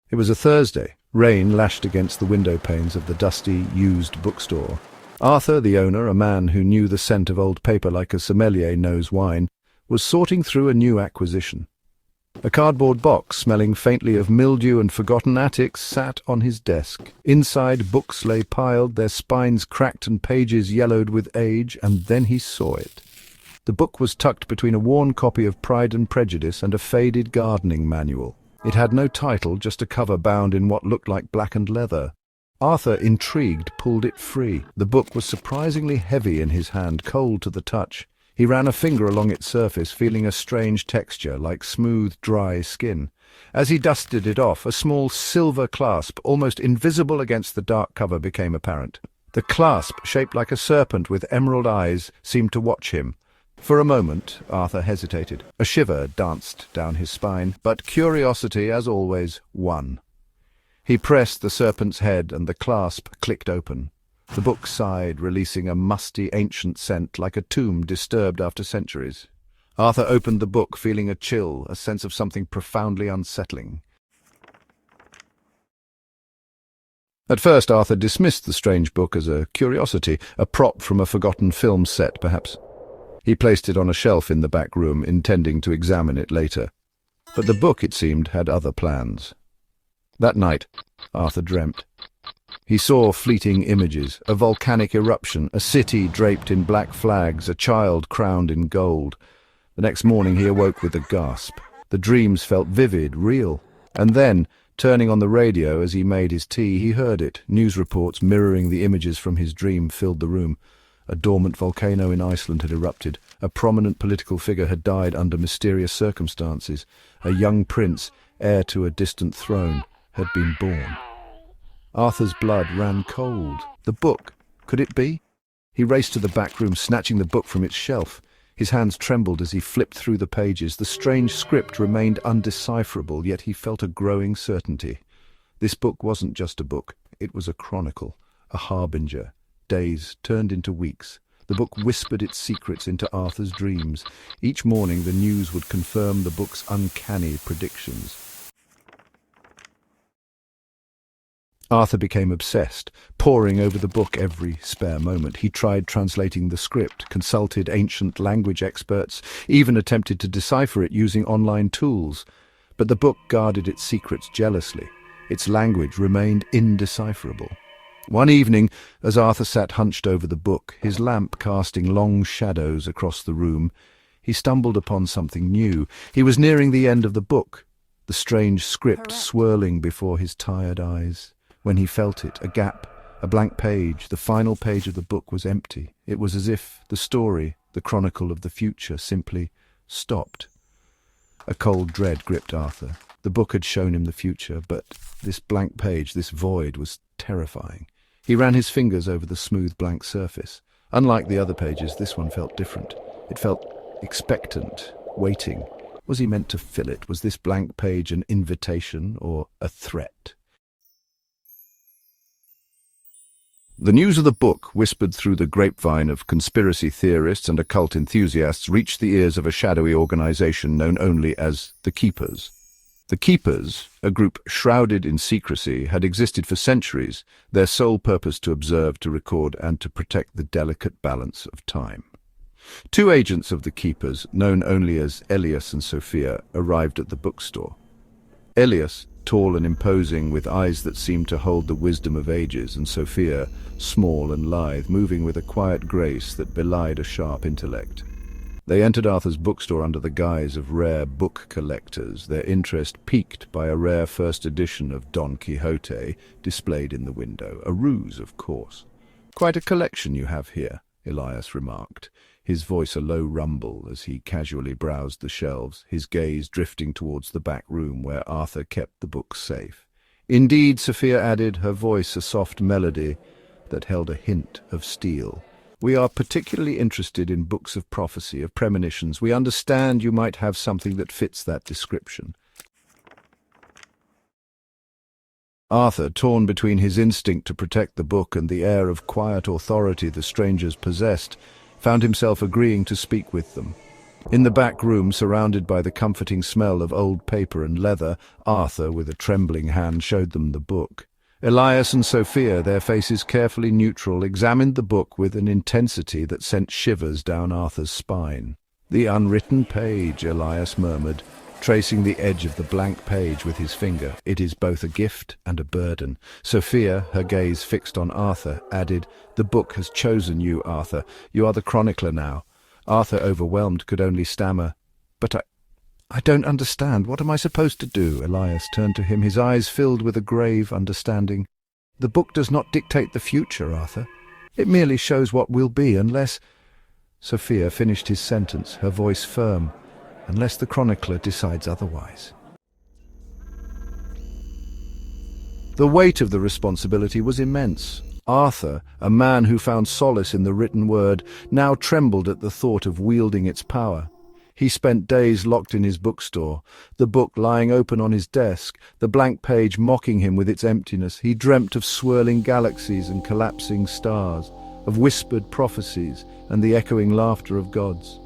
It was a Thursday. Rain lashed against the window panes of the dusty, used bookstore. Arthur, the owner, a man who knew the scent of old paper like a sommelier knows wine, was sorting through a new acquisition. A cardboard box smelling faintly of mildew and forgotten attics sat on his desk. Inside, books lay piled, their spines cracked and pages yellowed with age, and then he saw it. The book was tucked between a worn copy of Pride and Prejudice and a faded gardening manual. It had no title, just a cover bound in what looked like blackened leather. Arthur, intrigued, pulled it free. The book was surprisingly heavy in his hand, cold to the touch. He ran a finger along its surface, feeling a strange texture, like smooth, dry skin. As he dusted it off, a small silver clasp, almost invisible against the dark cover, became apparent. The clasp, shaped like a serpent with emerald eyes, seemed to watch him. For a moment, Arthur hesitated. A shiver danced down his spine, but curiosity, as always, won. He pressed the serpent's head, and the clasp clicked open. The book sighed, releasing a musty, ancient scent, like a tomb disturbed after centuries. Arthur opened the book, feeling a chill, a sense of something profoundly unsettling. At first, Arthur dismissed the strange book as a curiosity, a prop from a forgotten film set, perhaps. He placed it on a shelf in the back room, intending to examine it later. But the book, it seemed, had other plans. That night, Arthur dreamt. He saw fleeting images, a volcanic eruption, a city draped in black flags, a child crowned in gold. The next morning he awoke with a gasp. The dreams felt vivid, real. And then, turning on the radio as he made his tea, he heard it. News reports mirroring the images from his dream filled the room. A dormant volcano in Iceland had erupted. A prominent political figure had died under mysterious circumstances. A young prince, heir to a distant throne, had been born. Arthur's blood ran cold. The book, could it be? He raced to the back room, snatching the book from its shelf. His hands trembled as he flipped through the pages. The strange script remained undecipherable, yet he felt a growing certainty. This book wasn't just a book. It was a chronicle, a harbinger. Days turned into weeks. The book whispered its secrets into Arthur's dreams. Each morning the news would confirm the book's uncanny predictions. Arthur became obsessed, poring over the book every spare moment. He tried translating the script, consulted ancient language experts, even attempted to decipher it using online tools. But the book guarded its secrets jealously. Its language remained indecipherable. One evening, as Arthur sat hunched over the book, his lamp casting long shadows across the room, he stumbled upon something new. He was nearing the end of the book, the strange script swirling before his tired eyes. When he felt it, a gap, a blank page, the final page of the book was empty. It was as if the story, the chronicle of the future, simply stopped. A cold dread gripped Arthur. The book had shown him the future, but this blank page, this void, was terrifying. He ran his fingers over the smooth blank surface. Unlike the other pages, this one felt different. It felt expectant, waiting. Was he meant to fill it? Was this blank page an invitation or a threat? The news of the book, whispered through the grapevine of conspiracy theorists and occult enthusiasts, reached the ears of a shadowy organization known only as the Keepers. The Keepers, a group shrouded in secrecy, had existed for centuries, their sole purpose to observe, to record, and to protect the delicate balance of time. Two agents of the Keepers, known only as Elias and Sophia, arrived at the bookstore. Elias, tall and imposing, with eyes that seemed to hold the wisdom of ages, and Sophia, small and lithe, moving with a quiet grace that belied a sharp intellect. They entered Arthur's bookstore under the guise of rare book collectors, their interest piqued by a rare first edition of Don Quixote displayed in the window. A ruse, of course. "Quite a collection you have here," Elias remarked, his voice a low rumble as he casually browsed the shelves, his gaze drifting towards the back room where Arthur kept the books safe. "Indeed," Sophia added, her voice a soft melody that held a hint of steel. "We are particularly interested in books of prophecy, of premonitions. We understand you might have something that fits that description." Arthur, torn between his instinct to protect the book and the air of quiet authority the strangers possessed, found himself agreeing to speak with them. In the back room, surrounded by the comforting smell of old paper and leather, Arthur, with a trembling hand, showed them the book. Elias and Sophia, their faces carefully neutral, examined the book with an intensity that sent shivers down Arthur's spine. "The unwritten page," Elias murmured, tracing the edge of the blank page with his finger. "It is both a gift and a burden." Sophia, her gaze fixed on Arthur, added, "The book has chosen you, Arthur. You are the chronicler now." Arthur, overwhelmed, could only stammer, "But I don't understand. What am I supposed to do?" Elias turned to him, his eyes filled with a grave understanding. "The book does not dictate the future, Arthur. It merely shows what will be, unless—" Sophia finished his sentence, her voice firm, "unless the chronicler decides otherwise." The weight of the responsibility was immense. Arthur, a man who found solace in the written word, now trembled at the thought of wielding its power. He spent days locked in his bookstore, the book lying open on his desk, the blank page mocking him with its emptiness. He dreamt of swirling galaxies and collapsing stars, of whispered prophecies and the echoing laughter of gods.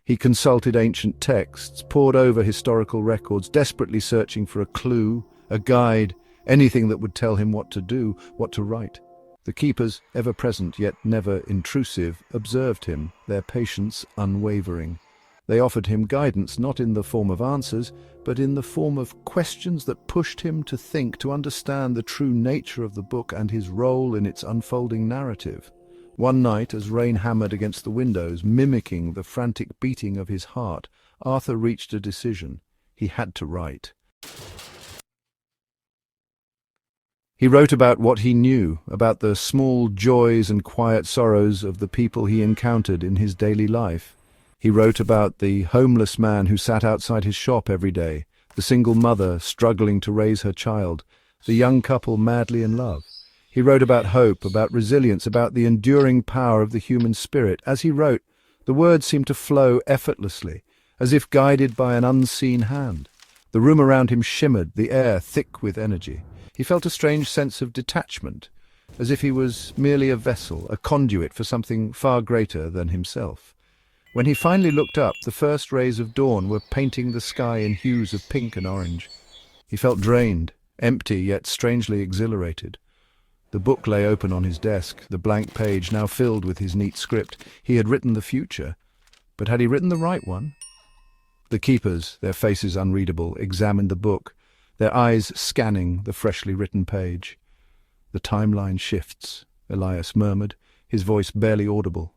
He consulted ancient texts, pored over historical records, desperately searching for a clue, a guide, anything that would tell him what to do, what to write. The keepers, ever present yet never intrusive, observed him, their patience unwavering. They offered him guidance not in the form of answers, but in the form of questions that pushed him to think, to understand the true nature of the book and his role in its unfolding narrative. One night, as rain hammered against the windows, mimicking the frantic beating of his heart, Arthur reached a decision. He had to write. He wrote about what he knew, about the small joys and quiet sorrows of the people he encountered in his daily life. He wrote about the homeless man who sat outside his shop every day, the single mother struggling to raise her child, the young couple madly in love. He wrote about hope, about resilience, about the enduring power of the human spirit. As he wrote, the words seemed to flow effortlessly, as if guided by an unseen hand. The room around him shimmered, the air thick with energy. He felt a strange sense of detachment, as if he was merely a vessel, a conduit for something far greater than himself. When he finally looked up, the first rays of dawn were painting the sky in hues of pink and orange. He felt drained, empty yet strangely exhilarated. The book lay open on his desk, the blank page now filled with his neat script. He had written the future, but had he written the right one? The keepers, their faces unreadable, examined the book, their eyes scanning the freshly written page. "The timeline shifts," Elias murmured, his voice barely audible.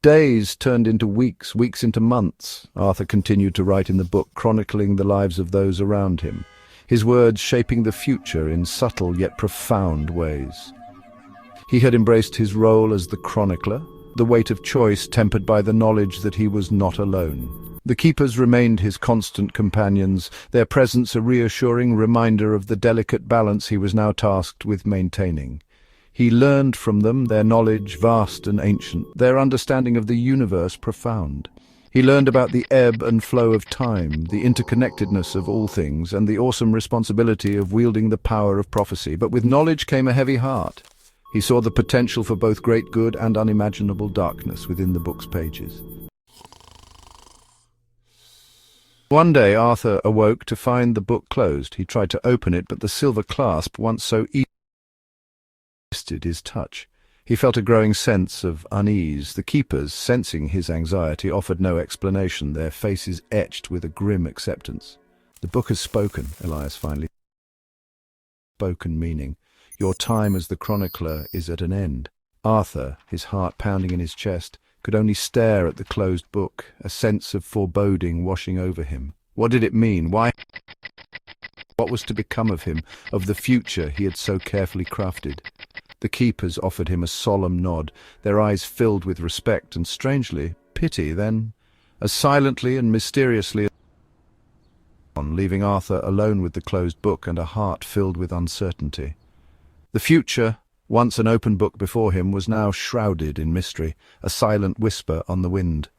Days turned into weeks, weeks into months. Arthur continued to write in the book, chronicling the lives of those around him, his words shaping the future in subtle yet profound ways. He had embraced his role as the chronicler, the weight of choice tempered by the knowledge that he was not alone. The keepers remained his constant companions, their presence a reassuring reminder of the delicate balance he was now tasked with maintaining. He learned from them, their knowledge vast and ancient, their understanding of the universe profound. He learned about the ebb and flow of time, the interconnectedness of all things, and the awesome responsibility of wielding the power of prophecy. But with knowledge came a heavy heart. He saw the potential for both great good and unimaginable darkness within the book's pages. One day Arthur awoke to find the book closed. He tried to open it, but the silver clasp, once so easily, resisted his touch. He felt a growing sense of unease. The keepers, sensing his anxiety, offered no explanation, their faces etched with a grim acceptance. "The book has spoken," Elias finally spoken, meaning, "Your time as the chronicler is at an end." Arthur, his heart pounding in his chest, could only stare at the closed book, a sense of foreboding washing over him. What did it mean? Why? What was to become of him, of the future he had so carefully crafted? The keepers offered him a solemn nod, their eyes filled with respect and, strangely, pity, then, as silently and mysteriously on, leaving Arthur alone with the closed book and a heart filled with uncertainty. The future, once an open book before him, was now shrouded in mystery, a silent whisper on the wind.